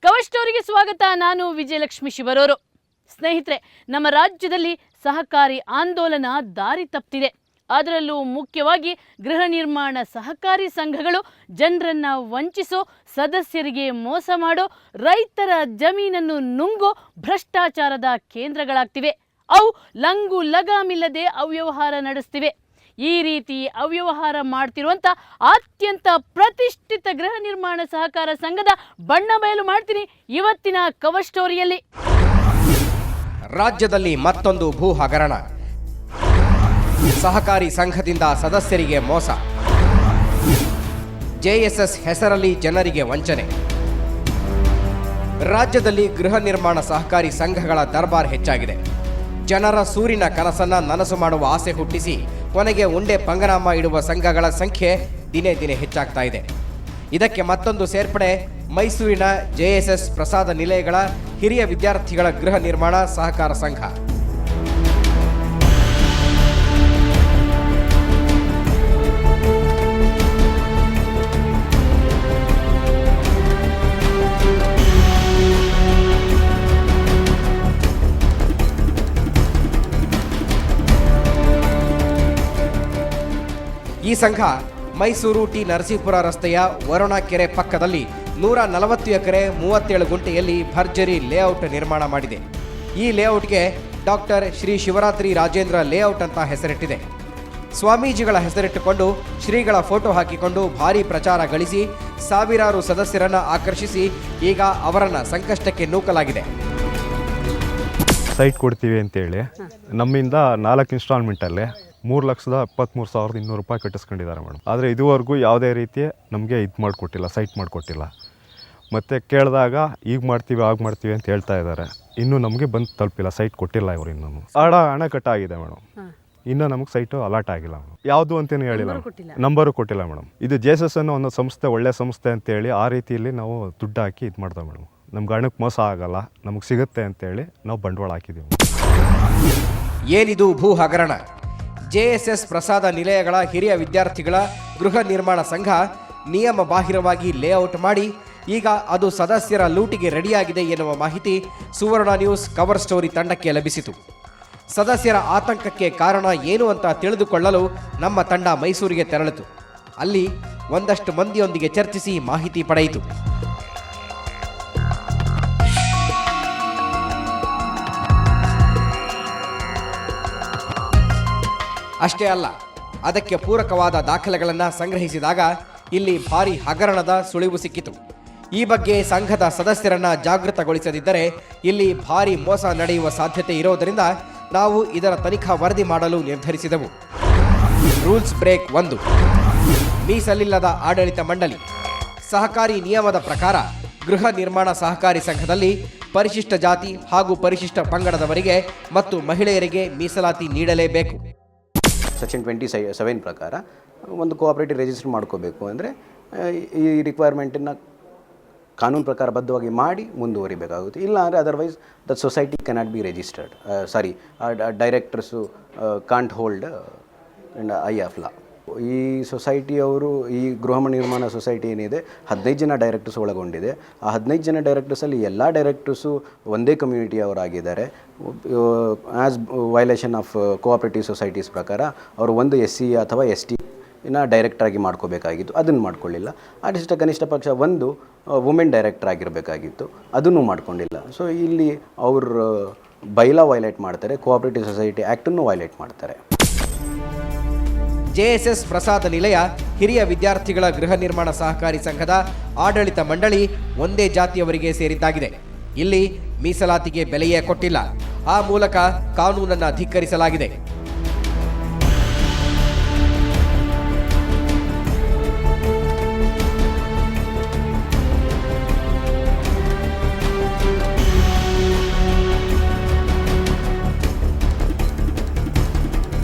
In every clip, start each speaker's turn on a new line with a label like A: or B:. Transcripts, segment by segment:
A: Cover ಸ್ಟೋರಿಗೆ ಸ್ವಾಗತ. ನಾನು ವಿಜಯಲಕ್ಷ್ಮಿ ಶಿವರೂರು. ಸ್ನೇಹಿತರೆ, ನಮ್ಮ ರಾಜ್ಯದಲ್ಲಿ ಸಹಕಾರಿ ಆಂದೋಲನ ದಾರಿ ತಪ್ಪಿದೆ. ಅದರಲ್ಲೂ ಮುಖ್ಯವಾಗಿ ಗೃಹ ನಿರ್ಮಾಣ ಸಹಕಾರಿ ಸಂಘಗಳು ಜನರನ್ನ ವಂಚಿಸೋ, ಸದಸ್ಯರಿಗೆ ಮೋಸ ಮಾಡೋ, ರೈತರ ಜಮೀನನ್ನು ನುಂಗೋ ಭ್ರಷ್ಟಾಚಾರದ ಕೇಂದ್ರಗಳಾಗ್ತಿವೆ. ಅವು ಲಂಗು ಲಗಾಮಿಲ್ಲದೆ ಅವ್ಯವಹಾರ ನಡೆಸ್ತಿವೆ. ಈ ರೀತಿ ಅವ್ಯವಹಾರ ಮಾಡ್ತಿರುವಂಥ ಅತ್ಯಂತ ಪ್ರತಿಷ್ಠಿತ ಗೃಹ ನಿರ್ಮಾಣ ಸಹಕಾರ ಸಂಘದ ಬಣ್ಣ ಬಯಲು ಮಾಡ್ತೀನಿ ಇವತ್ತಿನ ಕವರ್ ಸ್ಟೋರಿಯಲ್ಲಿ.
B: ರಾಜ್ಯದಲ್ಲಿ ಮತ್ತೊಂದು ಭೂ ಹಗರಣ. ಸಹಕಾರಿ ಸಂಘದಿಂದ ಸದಸ್ಯರಿಗೆ ಮೋಸ. ಜೆಎಸ್ಎಸ್ ಹೆಸರಲ್ಲಿ ಜನರಿಗೆ ವಂಚನೆ. ರಾಜ್ಯದಲ್ಲಿ ಗೃಹ ನಿರ್ಮಾಣ ಸಹಕಾರಿ ಸಂಘಗಳ ದರ್ಬಾರ್ ಹೆಚ್ಚಾಗಿದೆ. ಜನರ ಸೂರಿನ ಕನಸನ್ನ ನನಸು ಮಾಡುವ ಆಸೆ ಹುಟ್ಟಿಸಿ ಕೊನೆಗೆ ಉಂಡೆ ಪಂಗನಾಮ ಇಡುವ ಸಂಘಗಳ ಸಂಖ್ಯೆ ದಿನೇ ದಿನೇ ಹೆಚ್ಚಾಗ್ತಾ ಇದೆ. ಇದಕ್ಕೆ ಮತ್ತೊಂದು ಸೇರ್ಪಡೆ ಮೈಸೂರಿನ ಜೆಎಸ್ಎಸ್ ಪ್ರಸಾದ ನಿಲಯಗಳ ಹಿರಿಯ ವಿದ್ಯಾರ್ಥಿಗಳ ಗೃಹ ನಿರ್ಮಾಣ ಸಹಕಾರ ಸಂಘ. ಈ ಸಂಘ ಮೈಸೂರು ಟಿ ನರಸೀಪುರ ರಸ್ತೆಯ ವರುಣ ಕೆರೆ ಪಕ್ಕದಲ್ಲಿ 140 ಎಕರೆ 37 ಗುಂಟೆಯಲ್ಲಿ ಭರ್ಜರಿ ಲೇಔಟ್ ನಿರ್ಮಾಣ ಮಾಡಿದೆ. ಈ ಲೇಔಟ್ಗೆ ಡಾಕ್ಟರ್ ಶ್ರೀ ಶಿವರಾತ್ರಿ ರಾಜೇಂದ್ರ ಲೇಔಟ್ ಅಂತ ಹೆಸರಿಟ್ಟಿದೆ. ಸ್ವಾಮೀಜಿಗಳ ಹೆಸರಿಟ್ಟುಕೊಂಡು ಶ್ರೀಗಳ ಫೋಟೋ ಹಾಕಿಕೊಂಡು ಭಾರೀ ಪ್ರಚಾರ ಗಳಿಸಿ ಸಾವಿರಾರು ಸದಸ್ಯರನ್ನ ಆಕರ್ಷಿಸಿ ಈಗ ಅವರನ್ನ ಸಂಕಷ್ಟಕ್ಕೆ ನೂಕಲಾಗಿದೆ.
C: ಸೈಟ್ ಕೊಡ್ತೀವಿ ಅಂತೇಳಿ ನಮ್ಮಿಂದ 4 ಇನ್ಸ್ಟಾಲ್ಮೆಂಟಲ್ಲಿ 3,73,200 ರೂಪಾಯಿ ಕಟ್ಟಿಸ್ಕೊಂಡಿದ್ದಾರೆ ಮೇಡಮ್. ಆದರೆ ಇದುವರೆಗೂ ಯಾವುದೇ ರೀತಿ ನಮಗೆ ಇದು ಮಾಡಿಕೊಟ್ಟಿಲ್ಲ, ಸೈಟ್ ಮಾಡಿಕೊಟ್ಟಿಲ್ಲ. ಮತ್ತು ಕೇಳಿದಾಗ ಈಗ ಮಾಡ್ತೀವಿ ಆಗ ಮಾಡ್ತೀವಿ ಅಂತ ಹೇಳ್ತಾ ಇದ್ದಾರೆ. ಇನ್ನೂ ನಮಗೆ ಬಂದು ತಲುಪಿಲ್ಲ, ಸೈಟ್ ಕೊಟ್ಟಿಲ್ಲ ಇವರು. ಇನ್ನೂ ಹಣ ಕಟ್ಟಾಗಿದೆ ಮೇಡಮ್, ಇನ್ನೂ ನಮಗೆ ಸೈಟು ಅಲಾಟ್ ಆಗಿಲ್ಲ ಮೇಡಮ್. ಯಾವುದು ಅಂತೇನು ಹೇಳಿಲ್ಲ, ನಂಬರು ಕೊಟ್ಟಿಲ್ಲ ಮೇಡಮ್. ಇದು ಜೆಎಸ್ಎಸ್ ಅನ್ನೋ ಒಂದು ಸಂಸ್ಥೆ, ಒಳ್ಳೆ ಸಂಸ್ಥೆ ಅಂತೇಳಿ ಆ ರೀತಿಯಲ್ಲಿ ನಾವು ದುಡ್ಡು ಹಾಕಿ ಇದು ಮಾಡ್ತೇವೆ ಮೇಡಮ್. ನಮ್ಗೆ ಹಣಕ್ಕೆ ಮೋಸ ಆಗಲ್ಲ, ನಮಗೆ ಸಿಗುತ್ತೆ ಅಂತೇಳಿ ನಾವು ಬಂಡವಾಳ ಹಾಕಿದ್ದೀವಿ.
B: ಏನಿದು ಭೂ ಹಗರಣ? ಜೆಎಸ್ಎಸ್ ಪ್ರಸಾದ ನಿಲಯಗಳ ಹಿರಿಯ ವಿದ್ಯಾರ್ಥಿಗಳ ಗೃಹ ನಿರ್ಮಾಣ ಸಂಘ ನಿಯಮ ಬಾಹಿರವಾಗಿ ಲೇಔಟ್ ಮಾಡಿ ಈಗ ಅದು ಸದಸ್ಯರ ಲೂಟಿಗೆ ರೆಡಿಯಾಗಿದೆ ಎನ್ನುವ ಮಾಹಿತಿ ಸುವರ್ಣ ನ್ಯೂಸ್ ಕವರ್ ಸ್ಟೋರಿ ತಂಡಕ್ಕೆ ಲಭಿಸಿತು. ಸದಸ್ಯರ ಆತಂಕಕ್ಕೆ ಕಾರಣ ಏನು ಅಂತ ತಿಳಿದುಕೊಳ್ಳಲು ನಮ್ಮ ತಂಡ ಮೈಸೂರಿಗೆ ತೆರಳಿತು. ಅಲ್ಲಿ ಒಂದಷ್ಟು ಮಂದಿಯೊಂದಿಗೆ ಚರ್ಚಿಸಿ ಮಾಹಿತಿ ಪಡೆಯಿತು. ಅಷ್ಟೇ ಅಲ್ಲ, ಅದಕ್ಕೆ ಪೂರಕವಾದ ದಾಖಲೆಗಳನ್ನು ಸಂಗ್ರಹಿಸಿದಾಗ ಇಲ್ಲಿ ಭಾರಿ ಹಗರಣದ ಸುಳಿವು ಸಿಕ್ಕಿತು. ಈ ಬಗ್ಗೆ ಸಂಘದ ಸದಸ್ಯರನ್ನ ಜಾಗೃತಗೊಳಿಸದಿದ್ದರೆ ಇಲ್ಲಿ ಭಾರಿ ಮೋಸ ನಡೆಯುವ ಸಾಧ್ಯತೆ ಇರೋದರಿಂದ ನಾವು ಇದರ ತನಿಖಾ ವರದಿ ಮಾಡಲು ನಿರ್ಧರಿಸಿದೆವು. Rules break 1. ಮೀಸಲಿಲ್ಲದ ಆಡಳಿತ ಮಂಡಳಿ. ಸಹಕಾರಿ ನಿಯಮದ ಪ್ರಕಾರ ಗೃಹ ನಿರ್ಮಾಣ ಸಹಕಾರಿ ಸಂಘದಲ್ಲಿ ಪರಿಶಿಷ್ಟ ಜಾತಿ ಹಾಗೂ ಪರಿಶಿಷ್ಟ ಪಂಗಡದವರಿಗೆ ಮತ್ತು ಮಹಿಳೆಯರಿಗೆ ಮೀಸಲಾತಿ ನೀಡಲೇಬೇಕು.
D: ಸೆಕ್ಷನ್ 27 ಪ್ರಕಾರ ಒಂದು ಕೋಆಪರೇಟಿವ್ ರಿಜಿಸ್ಟರ್ ಮಾಡ್ಕೋಬೇಕು ಅಂದರೆ ಈ ರಿಕ್ವೈರ್ಮೆಂಟನ್ನು ಕಾನೂನು ಪ್ರಕಾರ ಬದ್ಧವಾಗಿ ಮಾಡಿ ಮುಂದುವರಿಬೇಕಾಗುತ್ತೆ. ಇಲ್ಲ ಅಂದರೆ otherwise the society cannot be registered. Directors can't hold I of law. ಈ ಸೊಸೈಟಿಯವರು, ಈ ಗೃಹ ನಿರ್ಮಾಣ ಸೊಸೈಟಿ ಏನಿದೆ 15 ಜನ ಡೈರೆಕ್ಟರ್ಸ್ ಒಳಗೊಂಡಿದೆ. ಆ 15 ಜನ ಡೈರೆಕ್ಟರ್ಸಲ್ಲಿ ಎಲ್ಲ ಡೈರೆಕ್ಟರ್ಸು ಒಂದೇ ಕಮ್ಯುನಿಟಿಯವರಾಗಿದ್ದಾರೆ. As violation of cooperative societies ಪ್ರಕಾರ ಅವರು ಒಂದು SC ಅಥವಾ ST ಡೈರೆಕ್ಟ್ರಾಗಿ ಮಾಡ್ಕೋಬೇಕಾಗಿತ್ತು, ಅದನ್ನು ಮಾಡ್ಕೊಳ್ಳಿಲ್ಲ. ಅಟ್ಲೀಸ್ಟ್ ಕನಿಷ್ಠ ಪಕ್ಷ ಒಂದು ವುಮೆನ್ ಡೈರೆಕ್ಟರ್ ಆಗಿರಬೇಕಾಗಿತ್ತು, ಅದನ್ನು ಮಾಡ್ಕೊಂಡಿಲ್ಲ. ಸೊ ಇಲ್ಲಿ ಅವರು ಬೈಲಾ ವೈಲೇಟ್ ಮಾಡ್ತಾರೆ, ಕೋಆಪರೇಟಿವ್ ಸೊಸೈಟಿ ಆ್ಯಕ್ಟನ್ನು ವೈಲೇಟ್ ಮಾಡ್ತಾರೆ.
B: ಜೆಎಸ್ಎಸ್ ಪ್ರಸಾದ ನಿಲಯ ಹಿರಿಯ ವಿದ್ಯಾರ್ಥಿಗಳ ಗೃಹ ನಿರ್ಮಾಣ ಸಹಕಾರಿ ಸಂಘದ ಆಡಳಿತ ಮಂಡಳಿ ಒಂದೇ ಜಾತಿಯವರಿಗೆ ಸೇರಿದ್ದಾಗಿದೆ. ಇಲ್ಲಿ ಮೀಸಲಾತಿಗೆ ಬೆಲೆಯೇ ಕೊಟ್ಟಿಲ್ಲ. ಆ ಮೂಲಕ ಕಾನೂನನ್ನು ಧಿಕ್ಕರಿಸಲಾಗಿದೆ.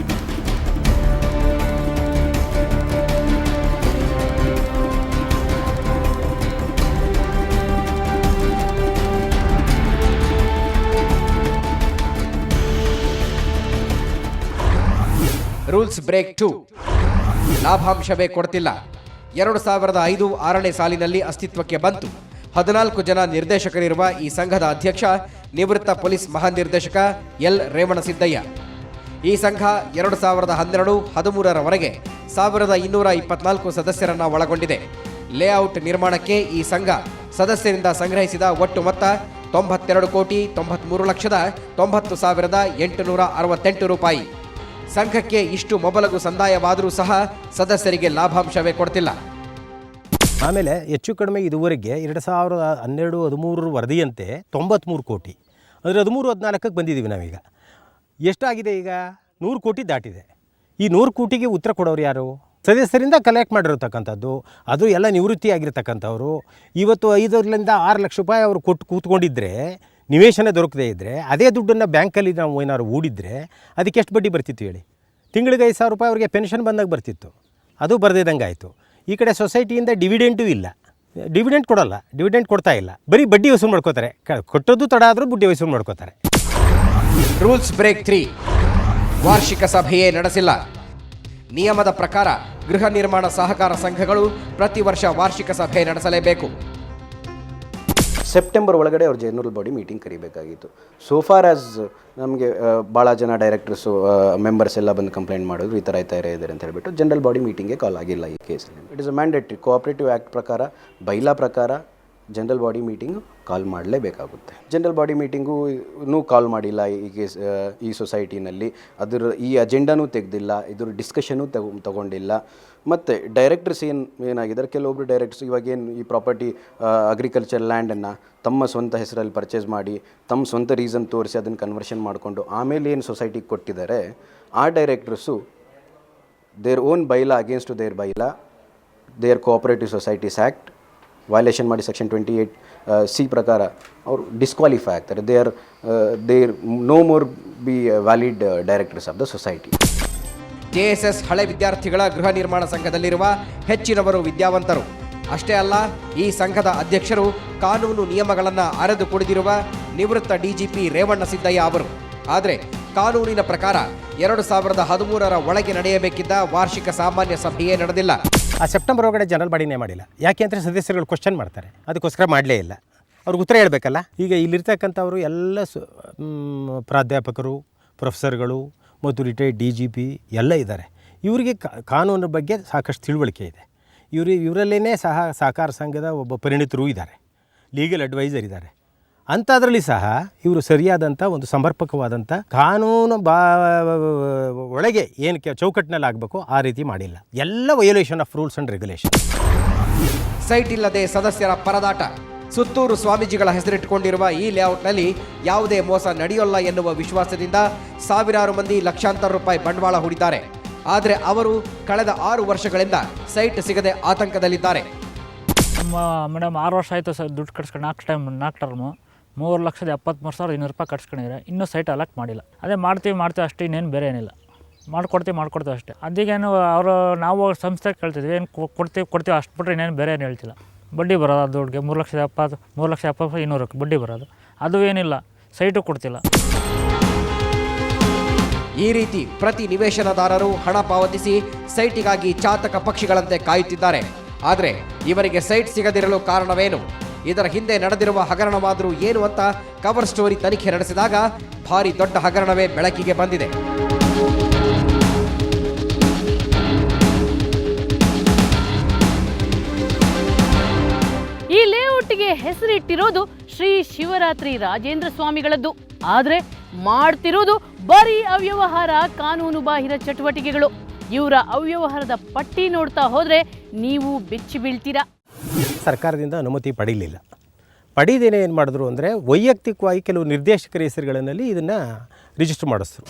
B: Rules break 2. ಲಾಭಾಂಶವೇ ಕೊಡ್ತಿಲ್ಲ. 2005-6ನೇ ಸಾಲಿನಲ್ಲಿ ಅಸ್ತಿತ್ವಕ್ಕೆ ಬಂತು. 14 ಜನ ನಿರ್ದೇಶಕರಿರುವ ಈ ಸಂಘದ ಅಧ್ಯಕ್ಷ ನಿವೃತ್ತ ಪೊಲೀಸ್ ಮಹಾನಿರ್ದೇಶಕ ಎಲ್ ರೇವಣಸಿದ್ದಯ್ಯ. ಈ ಸಂಘ 2012-13ರವರೆಗೆ 1224 ಸದಸ್ಯರನ್ನ ಒಳಗೊಂಡಿದೆ. ಲೇಔಟ್ ನಿರ್ಮಾಣಕ್ಕೆ ಈ ಸಂಘ ಸದಸ್ಯರಿಂದ ಸಂಗ್ರಹಿಸಿದ ಒಟ್ಟು ಮೊತ್ತ 92,90,90,868 ರೂಪಾಯಿ. ಸಂಘಕ್ಕೆ ಇಷ್ಟು ಮೊಬಲಗು ಸಂದಾಯವಾದರೂ ಸಹ ಸದಸ್ಯರಿಗೆ ಲಾಭಾಂಶವೇ ಕೊಡ್ತಿಲ್ಲ.
E: ಆಮೇಲೆ ಹೆಚ್ಚು ಕಡಿಮೆ ಇದುವರೆಗೆ 2012-13 ವರದಿಯಂತೆ 93 ಕೋಟಿ, ಅಂದರೆ 13-14ಕ್ಕೆ ಬಂದಿದ್ದೀವಿ ನಾವೀಗ. ಎಷ್ಟಾಗಿದೆ ಈಗ? 100 ಕೋಟಿ ದಾಟಿದೆ. ಈ 100 ಕೋಟಿಗೆ ಉತ್ತರ ಕೊಡೋರು ಯಾರು? ಸದಸ್ಯರಿಂದ ಕಲೆಕ್ಟ್ ಮಾಡಿರತಕ್ಕಂಥದ್ದು. ಅದು ಎಲ್ಲ ನಿವೃತ್ತಿ ಆಗಿರ್ತಕ್ಕಂಥವ್ರು. ಇವತ್ತು 5-6 ಲಕ್ಷ ರೂಪಾಯಿ ಅವರು ಕೊಟ್ಟು ಕೂತ್ಕೊಂಡಿದ್ದರೆ, ನಿವೇಶನ ದೊರಕದೇ ಇದ್ದರೆ, ಅದೇ ದುಡ್ಡನ್ನು ಬ್ಯಾಂಕಲ್ಲಿ ನಾವು ಏನಾದ್ರು ಹೂಡಿದ್ರೆ ಅದಕ್ಕೆ ಎಷ್ಟು ಬಡ್ಡಿ ಬರ್ತಿತ್ತು ಹೇಳಿ? ತಿಂಗಳಿಗೆ 5,000 ರೂಪಾಯಿ ಅವರಿಗೆ ಪೆನ್ಷನ್ ಬಂದಾಗ ಬರ್ತಿತ್ತು, ಅದು ಬರದಿದ್ದಂಗೆ ಆಯಿತು. ಈ ಕಡೆ ಸೊಸೈಟಿಯಿಂದ ಡಿವಿಡೆಂಟೂ ಇಲ್ಲ, ಡಿವಿಡೆಂಟ್ ಕೊಡೋಲ್ಲ, ಡಿವಿಡೆಂಟ್ ಕೊಡ್ತಾ ಇಲ್ಲ, ಬರೀ ಬಡ್ಡಿ ವಸೂಲು ಮಾಡ್ಕೋತಾರೆ. ಕೊಟ್ಟದ್ದು ತಡ ಆದರೂ ಬಡ್ಡಿ ವಸೂಲು ಮಾಡ್ಕೋತಾರೆ.
B: Rules break 3. ವಾರ್ಷಿಕ ಸಭೆಯೇ ನಡೆಸಿಲ್ಲ. ನಿಯಮದ ಪ್ರಕಾರ ಗೃಹ ನಿರ್ಮಾಣ ಸಹಕಾರ ಸಂಘಗಳು ಪ್ರತಿ ವರ್ಷ ವಾರ್ಷಿಕ ಸಭೆ ನಡೆಸಲೇಬೇಕು.
D: ಸೆಪ್ಟೆಂಬರ್ ಒಳಗಡೆ ಅವ್ರು ಜನರಲ್ ಬಾಡಿ ಮೀಟಿಂಗ್ ಕರಿಬೇಕಾಗಿತ್ತು. ಸೋ ಫಾರ್ ಆಸ್ ನಮಗೆ ಭಾಳ ಜನ ಡೈರೆಕ್ಟರ್ಸು ಮೆಂಬರ್ಸ್ ಎಲ್ಲ ಬಂದು ಕಂಪ್ಲೇಂಟ್ ಮಾಡಿದ್ರು, ಈ ಥರ ಇದ್ದಾರೆ ಅಂತ ಹೇಳ್ಬಿಟ್ಟು ಜನರಲ್ ಬಾಡಿ ಮೀಟಿಂಗ್ಗೆ ಕಾಲ್ ಆಗಿಲ್ಲ ಈ ಕೇಸಲ್ಲಿ. It is a mandatory cooperative act ಪ್ರಕಾರ, ಬೈಲಾ ಪ್ರಕಾರ ಜನರಲ್ ಬಾಡಿ ಮೀಟಿಂಗು ಕಾಲ್ ಮಾಡಲೇಬೇಕಾಗುತ್ತೆ. ಜನರಲ್ ಬಾಡಿ ಮೀಟಿಂಗೂ ಕಾಲ್ ಮಾಡಿಲ್ಲ ಈ ಕೇಸ್, ಈ ಸೊಸೈಟಿನಲ್ಲಿ ಈ ಅಜೆಂಡಾನೂ ತೆಗೆದಿಲ್ಲ, ಇದ್ರ ಡಿಸ್ಕಷನೂ ತಗೊಂಡಿಲ್ಲ. ಮತ್ತು ಡೈರೆಕ್ಟರ್ಸ್ ಏನಾಗಿದ್ದಾರೆ, ಕೆಲವೊಬ್ಬರು ಡೈರೆಕ್ಟರ್ಸ್ ಇವಾಗೇನು ಈ ಪ್ರಾಪರ್ಟಿ ಅಗ್ರಿಕಲ್ಚರ್ ಲ್ಯಾಂಡನ್ನು ತಮ್ಮ ಸ್ವಂತ ಹೆಸರಲ್ಲಿ ಪರ್ಚೇಸ್ ಮಾಡಿ, ತಮ್ಮ ಸ್ವಂತ ರೀಸನ್ ತೋರಿಸಿ ಅದನ್ನು ಕನ್ವರ್ಷನ್ ಮಾಡಿಕೊಂಡು ಆಮೇಲೆ ಏನು ಸೊಸೈಟಿಗೆ ಕೊಟ್ಟಿದ್ದಾರೆ, ಆ directors their own bylaw against their bylaw, their cooperative societies act violation ಮಾಡಿ ಸೆಕ್ಷನ್ 28C ಪ್ರಕಾರ ಅವರು ಡಿಸ್ಕ್ವಾಲಿಫೈ ಆಗ್ತಾರೆ. There no more be valid directors of the society.
B: JSS ಹಳೆ ವಿದ್ಯಾರ್ಥಿಗಳ ಗೃಹ ನಿರ್ಮಾಣ ಸಂಘದಲ್ಲಿರುವ ಹೆಚ್ಚಿನವರು ವಿದ್ಯಾವಂತರು. ಅಷ್ಟೇ ಅಲ್ಲ, ಈ ಸಂಘದ ಅಧ್ಯಕ್ಷರು ಕಾನೂನು ನಿಯಮಗಳನ್ನು ಅರೆದು ಕುಡಿದಿರುವ ನಿವೃತ್ತ DGP ರೇವಣಸಿದ್ದಯ್ಯ ಅವರು. ಆದರೆ ಕಾನೂನಿನ ಪ್ರಕಾರ 2013ರ ಒಳಗೆ ನಡೆಯಬೇಕಿದ್ದ ವಾರ್ಷಿಕ ಸಾಮಾನ್ಯ ಸಭೆಯೇ ನಡೆದಿಲ್ಲ.
E: ಆ ಸೆಪ್ಟೆಂಬರ್ ಒಳಗಡೆ ಜನರಲ್ ಬಾಡಿನೇ ಮಾಡಿಲ್ಲ. ಯಾಕೆ ಅಂದರೆ ಸದಸ್ಯರುಗಳು ಕ್ವಶನ್ ಮಾಡ್ತಾರೆ, ಅದಕ್ಕೋಸ್ಕರ ಮಾಡಲೇ ಇಲ್ಲ. ಅವ್ರಿಗೆ ಉತ್ತರ ಹೇಳಬೇಕಲ್ಲ. ಈಗ ಇಲ್ಲಿರ್ತಕ್ಕಂಥವರು ಎಲ್ಲ ಪ್ರಾಧ್ಯಾಪಕರು, ಪ್ರೊಫೆಸರ್ಗಳು ಮತ್ತು ರಿಟೈರ್ಡ್ DGP ಎಲ್ಲ ಇದ್ದಾರೆ. ಇವರಿಗೆ ಕಾನೂನು ಬಗ್ಗೆ ಸಾಕಷ್ಟು ತಿಳುವಳಿಕೆ ಇದೆ. ಇವರಲ್ಲೇ ಸಹಕಾರ ಸಂಘದ ಒಬ್ಬ ಪರಿಣಿತರು ಇದ್ದಾರೆ, ಲೀಗಲ್ ಅಡ್ವೈಸರ್ ಇದ್ದಾರೆ. ಅಂಥದ್ರಲ್ಲಿ ಸಹ ಇವರು ಸರಿಯಾದಂಥ ಒಂದು ಸಮರ್ಪಕವಾದಂಥ ಕಾನೂನು ಒಳಗೆ ಏನು ಚೌಕಟ್ಟಿನಲ್ಲಿ ಆಗಬೇಕು ಆ ರೀತಿ ಮಾಡಿಲ್ಲ. ಎಲ್ಲ violation of rules and regulation.
B: Site ಇಲ್ಲದೆ ಸದಸ್ಯರ ಪರದಾಟ. ಸುತ್ತೂರು ಸ್ವಾಮೀಜಿಗಳ ಹೆಸರಿಟ್ಟುಕೊಂಡಿರುವ ಈ ಲೇಔಟ್ನಲ್ಲಿ ಯಾವುದೇ ಮೋಸ ನಡೆಯೋಲ್ಲ ಎನ್ನುವ ವಿಶ್ವಾಸದಿಂದ ಸಾವಿರಾರು ಮಂದಿ ಲಕ್ಷಾಂತರ ರೂಪಾಯಿ ಬಂಡವಾಳ ಹೂಡಿದ್ದಾರೆ. ಆದರೆ ಅವರು ಕಳೆದ 6 ವರ್ಷಗಳಿಂದ ಸೈಟ್ ಸಿಗದೆ ಆತಂಕದಲ್ಲಿದ್ದಾರೆ.
F: ನಮ್ಮ ಮೇಡಮ್ 6 ವರ್ಷ ಆಯಿತು ಸರ್, ದುಡ್ಡು ಕಟ್ಸ್ಕೊಂಡು 4 ಟರ್ಮು 3,73,200 ರೂಪಾಯಿ ಕಟ್ಸ್ಕೊಂಡಿದ್ದಾರೆ. ಇನ್ನೂ ಸೈಟ್ ಅಲಾಟ್ ಮಾಡಿಲ್ಲ. ಅದೇ ಮಾಡ್ತೀವಿ ಅಷ್ಟೇ, ಇನ್ನೇನು ಬೇರೆ ಏನಿಲ್ಲ. ಮಾಡ್ಕೊಡ್ತೀವಿ ಅಷ್ಟೇ. ಅದೀಗೇನು ಅವರು ನಾವು ಸಂಸ್ಥೆ ಕೇಳ್ತಿದ್ವಿ, ಏನು ಕೊಡ್ತೀವಿ ಅಷ್ಟು ಬಿಟ್ಟರೆ ಇನ್ನೇನು ಬೇರೆ ಏನು ಹೇಳ್ತಿಲ್ಲ. ಬಡ್ಡಿ ಬರೋದು ಆ ದುಡ್ಡಿಗೆ 3,70,200 ಬಡ್ಡಿ ಬರೋದು, ಅದು ಏನಿಲ್ಲ. ಸೈಟು ಕೊಡ್ತಿಲ್ಲ.
B: ಈ ರೀತಿ ಪ್ರತಿ ನಿವೇಶನದಾರರು ಹಣ ಪಾವತಿಸಿ ಸೈಟಿಗಾಗಿ ಚಾತಕ ಪಕ್ಷಿಗಳಂತೆ ಕಾಯುತ್ತಿದ್ದಾರೆ. ಆದರೆ ಇವರಿಗೆ ಸೈಟ್ ಸಿಗದಿರಲು ಕಾರಣವೇನು? ಇದರ ಹಿಂದೆ ನಡೆದಿರುವ ಹಗರಣವಾದರೂ ಏನು ಅಂತ ಕವರ್ ಸ್ಟೋರಿ ತನಿಖೆ ನಡೆಸಿದಾಗ ಭಾರಿ ದೊಡ್ಡ ಹಗರಣವೇ ಬೆಳಕಿಗೆ ಬಂದಿದೆ.
A: ಈ ಲೇಔಟ್ಗೆ ಹೆಸರಿಟ್ಟಿರೋದು ಶ್ರೀ ಶಿವರಾತ್ರಿ ರಾಜೇಂದ್ರ ಸ್ವಾಮಿಗಳದ್ದು. ಆದರೆ ಮಾಡ್ತಿರೋದು ಬರೀ ಅವ್ಯವಹಾರ, ಕಾನೂನು ಬಾಹಿರ ಚಟುವಟಿಕೆಗಳು. ಇವರ ಅವ್ಯವಹಾರದ ಪಟ್ಟಿ ನೋಡ್ತಾ ಹೋದ್ರೆ ನೀವು ಬೆಚ್ಚಿ ಬೀಳ್ತೀರಾ.
E: ಸರ್ಕಾರದಿಂದ ಅನುಮತಿ ಪಡೀಲಿಲ್ಲ. ಪಡೀದೇನೆ ಏನು ಮಾಡಿದ್ರು ಅಂದರೆ ವೈಯಕ್ತಿಕವಾಗಿ ಕೆಲವು ನಿರ್ದೇಶಕರ ಹೆಸರುಗಳಲ್ಲಿ ಇದನ್ನು ರಿಜಿಸ್ಟರ್ ಮಾಡಿಸಿದ್ರು.